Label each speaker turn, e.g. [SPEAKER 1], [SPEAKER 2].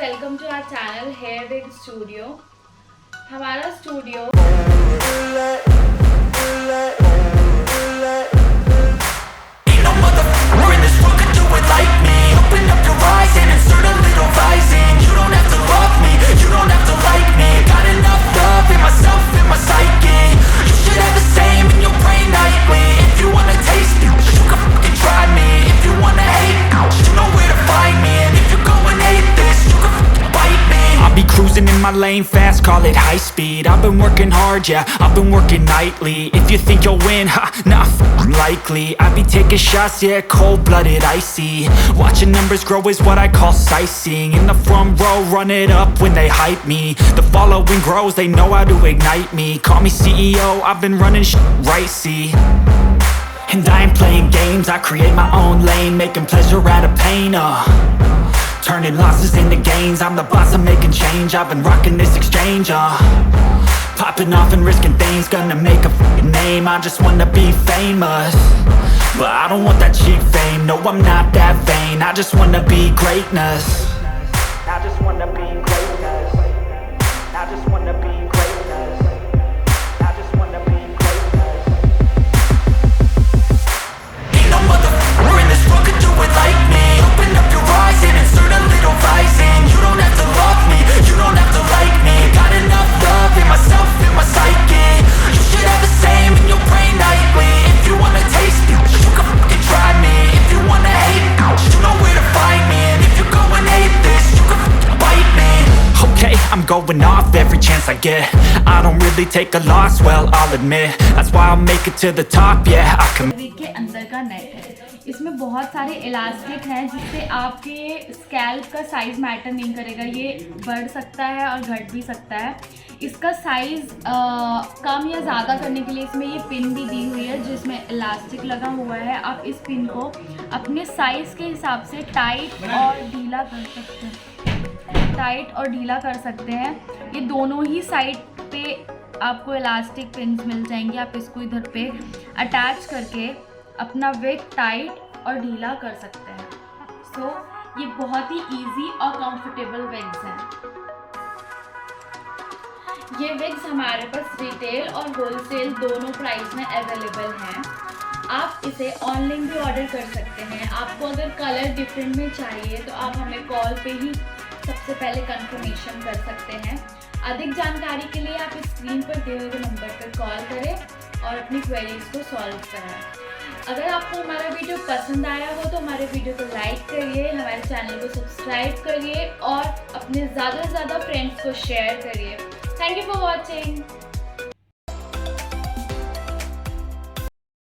[SPEAKER 1] Welcome to our channel hair wig studio. हमारा studio
[SPEAKER 2] Cruising in my lane fast, call it high speed. I've been working hard, yeah, I've been working nightly. If you think you'll win, ha, nah, likely. I be taking shots, yeah, cold-blooded, icy. Watching numbers grow is what I call sightseeing. In the front row, run it up when they hype me. The following grows, they know how to ignite me. Call me CEO, I've been running right, see. And I ain't playing games, I create my own lane, making pleasure out of pain, turning losses into gains, I'm the boss, I'm making change. I've been rocking this exchange, popping off and risking things, gonna make a f***ing name. I just wanna be famous, but I don't want that cheap fame. No, I'm not that vain, I just wanna be greatness. I just wanna be greatness. I just wanna be greatness. I just wanna be greatness. Ain't no motherfucker in this world could do it like me. Open up your eyes and insert a little rising. You don't have to love me, you don't have to like me. Got enough love in myself, in my psyche. You should have the same in your brain nightly. If you wanna taste it, you can fucking try me. If you wanna hate, you know where to find me. And if you go and hate this, you can fucking bite me. Okay, I'm going off every chance I get. I don't really take a loss, well, I'll admit. That's why I'll make it to the top, yeah, I can.
[SPEAKER 1] के अंदर का net है, इसमें बहुत सारे elastic हैं जिससे आपके स्कैल्प का साइज़ मैटर नहीं करेगा। ये बढ़ सकता है और घट भी सकता है। इसका साइज़ कम या ज़्यादा करने के लिए इसमें ये पिन भी दी हुई है जिसमें इलास्टिक लगा हुआ है। आप इस पिन को अपने साइज़ के हिसाब से टाइट और ढीला कर सकते हैं, टाइट और ढीला कर सकते हैं। ये दोनों ही साइड पे आपको इलास्टिक पिन्स मिल जाएंगे। आप इसको इधर पे अटैच करके अपना विग टाइट और ढीला कर सकते हैं। सो ये बहुत ही इजी और कंफर्टेबल विग्स हैं। ये विग्स हमारे पास रिटेल और होलसेल दोनों प्राइस में अवेलेबल हैं। आप इसे ऑनलाइन भी ऑर्डर कर सकते हैं। आपको अगर कलर डिफरेंट में चाहिए तो आप हमें कॉल पे ही सबसे पहले कंफर्मेशन कर सकते हैं। अधिक जानकारी के लिए आप इस स्क्रीन पर दिए हुए नंबर पर कॉल करें और अपनी क्वेरीज को सॉल्व कराएं। अगर आपको हमारा वीडियो पसंद आया हो तो हमारे वीडियो को लाइक करिए, हमारे चैनल को सब्सक्राइब करिए और अपने ज़्यादा से ज़्यादा फ्रेंड्स को शेयर करिए। Thank you for watching.